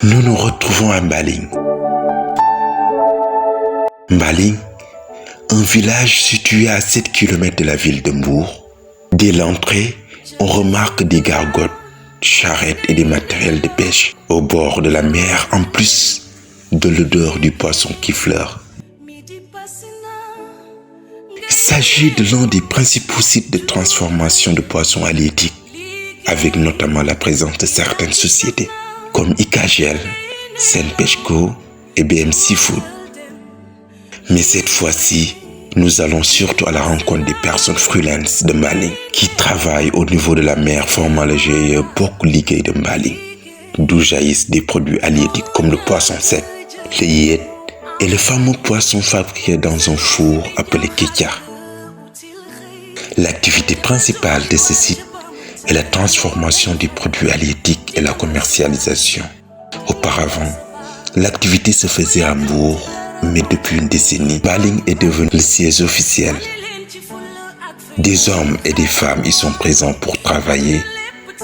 Nous nous retrouvons à Mbaling. Mbaling, un village situé à 7 km de la ville de Mbour. Dès l'entrée, on remarque des gargotes, charrettes et des matériels de pêche au bord de la mer, en plus de l'odeur du poisson qui fleure. Il s'agit de l'un des principaux sites de transformation de poissons halieutiques, avec notamment la présence de certaines sociétés comme Icagel, Senpeshco et BM Seafood. Mais cette fois-ci, nous allons surtout à la rencontre des personnes freelance de Mbaling qui travaillent au niveau de la mer, formant le GIE Bokk Liggéey de Mbaling, d'où jaillissent des produits halieutiques comme le poisson sec, les yéet et le fameux poisson fabriqué dans un four appelé kétia. L'activité principale de ce site est la transformation des produits halieutiques et la commercialisation. Auparavant, l'activité se faisait à Mbour, mais depuis une décennie, Mbaling est devenu le siège officiel. Des hommes et des femmes y sont présents pour travailler,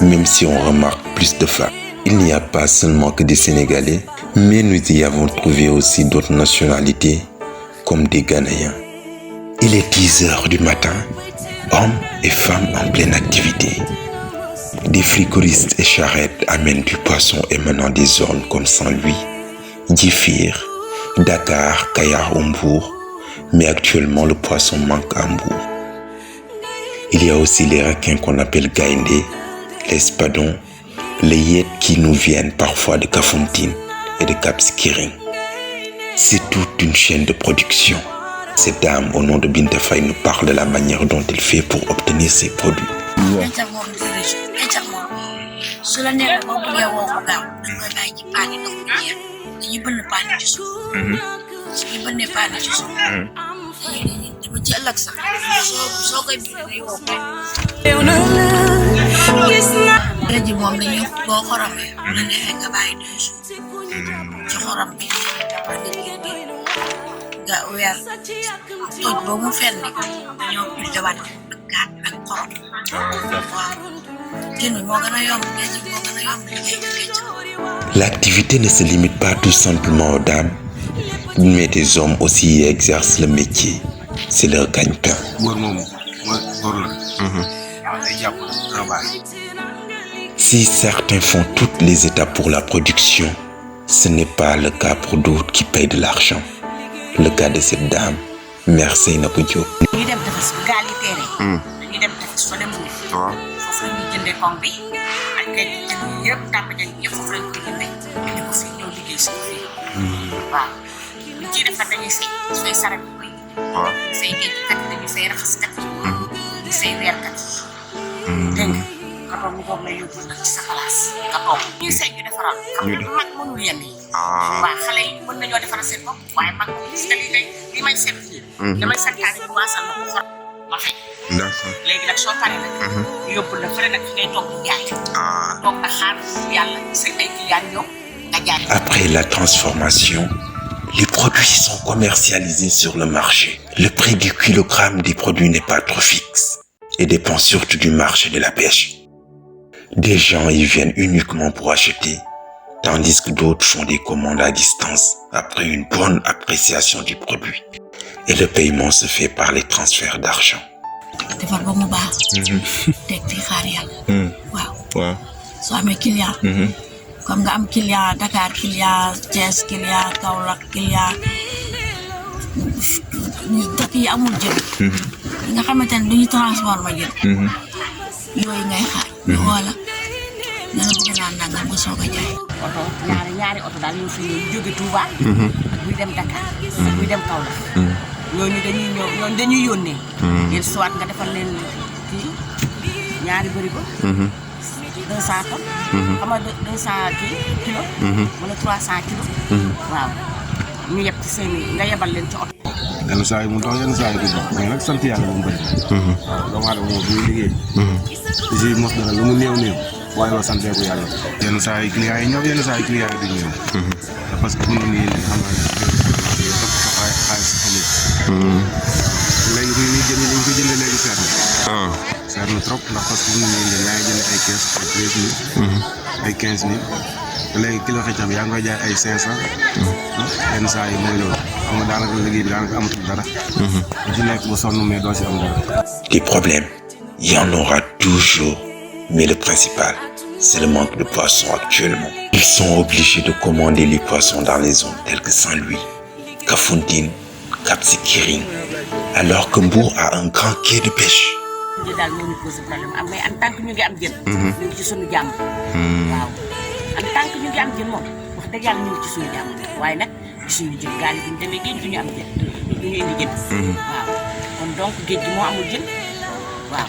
même si on remarque plus de femmes. Il n'y a pas seulement que des Sénégalais, mais nous y avons trouvé aussi d'autres nationalités, comme des Ghanéens. Il est 10 heures du matin, hommes et femmes en pleine activité. Des frigoristes et charrettes amènent du poisson émanant des zones comme Saint-Louis, Djifir, Dakar, Kayar ou Mbour, mais actuellement le poisson manque à Mbour. Il y a aussi les requins qu'on appelle gaindé, les spadons, les yéets qui nous viennent parfois de Kafountine et de Cap Skirring. C'est toute une chaîne de production. Cette dame au nom de Binta Faye nous parle de la manière dont elle fait pour obtenir ses produits. L'activité ne se limite pas tout simplement aux dames, mais des hommes aussi y exercent le métier. C'est leur gagne-pain. Si certains font toutes les étapes pour la production, ce n'est pas le cas pour d'autres qui payent de l'argent. Le cas de cette dame, Mère Seynabou Diop. Après la transformation, les produits sont commercialisés sur le marché. Le prix du kilogramme des produits n'est pas trop fixe et dépend surtout du marché de la pêche. Des gens y viennent uniquement pour acheter, tandis que d'autres font des commandes à distance après une bonne appréciation du produit. Et le paiement se fait par les transferts d'argent. Comme nga am client Dakar client Thiès client Kaolack client dëkk yi amul jën nga xamantene duñu transformer jën yooyu ngay xaar wala dana bëgg naa nangam nga soog a jaay oto ñaari oto daal ñoo fi ñëw jóge Touba ak buy dem Dakar buy dem Kaolack ñooñu dañuy ñëw ñooñu dañuy yónnee yéen soit nga defal leen kii ñaari bërigo 200 tonnes. Xam nga 200 kilos. wala 300 kilos. waaw ñu yeb ci seen nga yebal leen ci oto. yenn saa yi mu dox yenn saa yi du dox mais nag sant yàlla moom bëri. waaw doomu aadama moom buy liggéey. di si mos dara lu mu néew néew waaye waa santee ko yàlla. yenn saa yi clients yi ñëw yenn saa yi clients yi duñ ñëw. parce que bu ñu nii xam naa ne xaalis amul. léegi bu ñuy jënd dañ ko jëndee léegi seer na. seer na trop ndax parce que bu ñu nii yaa ngi jënd ay kees ay 13 000. ay 15 000 léegi kilo xëccam yaa ngi koy jaay ay 500. yenn saa yi mooy loolu xam nga daanaka liggéey bi daanaka amatul dara. ci nekk bu sonn mais doo si am dara. Des problèmes, il y en aura toujours, mais le principal, c'est le manque de poissons actuellement. Ils sont obligés de commander les poissons dans les zones telles que Saint-Louis, Kafountine, Cap Skirring, alors que Mbour a un grand quai de pêche. ñu daal moo ñu posé problème am mais en tant que ñu ngi am jën. ñu ngi ci suñu jàmm. waaw en tant que ñu ngi am jën moom wax dëgg yàlla ñu ngi ci suñu jàmm waaye nag suñu jën gaal yi bu ñu demee géej du ñu am jën du ñu indi jën. waaw kon donc géej gi moo amul jën waaw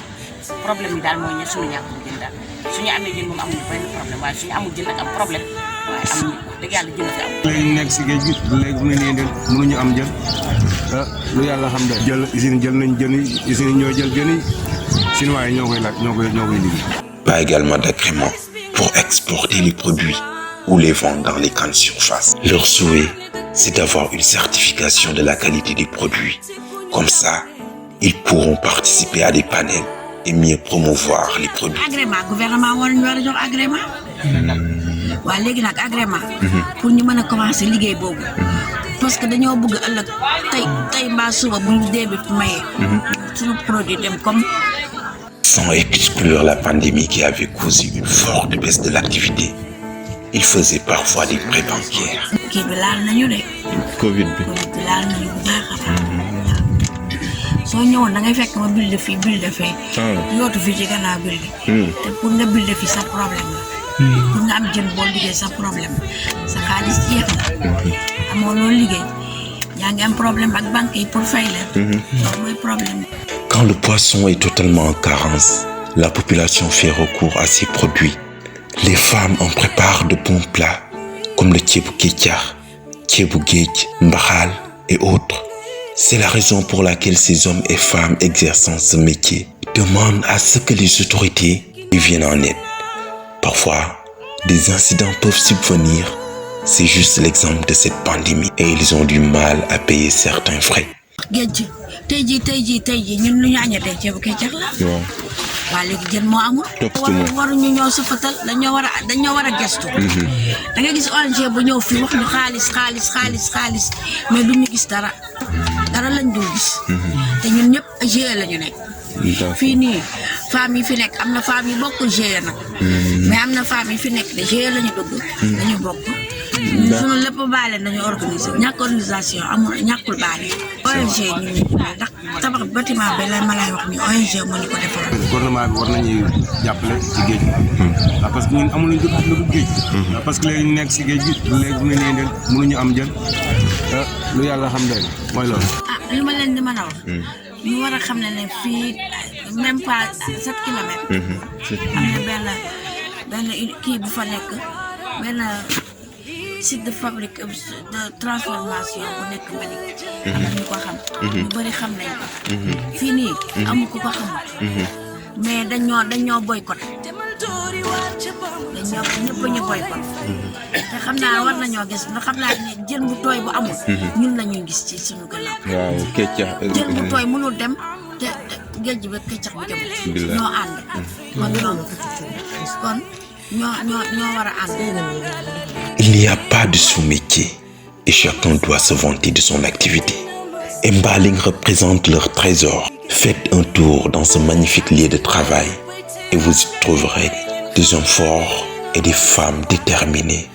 problème yi daal mooy ne suñu ñàkkum jën daal suñu amee jën moom amuñu benn problème waaye suñu amul jën nag am problème waaye amuñu wax dëgg yàlla jën fi am. léegi ñu nekk si géej gi léegi bu ne nii mënuñu am jën lu yàlla xam de jël usine jël nañ jën yi usine ñoo jël jën yi chinois yi ñoo koy laaj ñoo koy liggéey. Pas également d'agrément pour exporter les produits ou les vendre dans les grandes surfaces. Leur souhait, c'est d'avoir une certification de la qualité des produits. Comme ça, ils pourront participer à des panels et mieux promouvoir les produits. Agrément gouvernement war ñu war a jox agrément. waaw léegi nag agrément. pour ñu mën a commencer liggéey boobu. parce que dañoo bëgg ëllëg tey mbaa suba bu ñu dee bi maye. suñu produit dem comme. Sans exclure la pandémie qui avait causé une forte baisse de l'activité, ils faisaient parfois des prêts bancaires. kii bi laal nañu de. Covid bi. Covid bi laal nañu bu baax a baax. soo ñëwoon da ngay fekk ma build fii build fee. yootu fii ci gannaaw build. te pour nga build fii sa problème la. pour nga am jën boo liggéey sa problème sa xaalis jeex na. amoo loolu liggéey yaa ngi am problème ak banque yi pour fay leen. loolu mooy problème. Quand le poisson est totalement en carence, la population fait recours à ces produits. Les femmes en préparent de bons plats, comme le ceebu kétiax, ceebu géej, mbaxal et autres. C'est la raison pour laquelle ces hommes et femmes exerçant ce métier demandent à ce que les autorités y viennent en aide. Parfois, des incidents peuvent subvenir. C'est juste l'exemple de cette pandémie et ils ont du mal à payer certains frais. géej tey jii ñun lu ñu añatee ceebu kétiax la. waaw. waa léegi jën moo amul. waruñu ñoo sufatal dañoo war a gestu. da nga gis ONG bu ñëw fii wax ñu xaalis mais duñu gis dara lañ dul gis. te ñun ñëpp GIE la ñu nekk. fii nii femmes yi fi nekk am na femmes yi bokk GIE nag. mais am na femmes yi fi nekk de GIE la ñu dugg. dañu bokk. sunu lépp baale nañu organiser ñàkk organisation amul ñàkkul baale. ONG ñu ndax tabax bâtiment bi ma lay wax ni ONG moo ñu ko defal. gouvernement bi war nañuy jàppale ci géej gi. parce que ñun amuñu lu dul géej. parce que léegi ñu nekk si géej gi léegi bu ne nii mënuñu am jën lu yàlla xam de mooy loolu. li ma leen di mën a wax. ñu war a xam ne fii même pas 7 kilomètres. am na benn kii bu fa nekk benn site de fabrique de transformation bu nekk Malick. am na ñu ko xam. ñu bëri xam nañ ko. fii nii amul ku ko xamul. mais dañoo boycott. ñëpp ñu boycott. te xam naa war nañoo gis nga xam naa ne jën bu tooy bu amul. ñun la ñuy gis ci suñu gannaaw. waaw kétiax. jën bu tooy mënul dem te géej gi ba kétiax bi dem. ñoo ànd. kon ñoo war a ànd. Il n'y a pas de sous-métier et chacun doit se vanter de son activité. Mbaling représente leur trésor. Faites un tour dans ce magnifique lieu de travail et vous y trouverez des hommes forts et des femmes déterminées.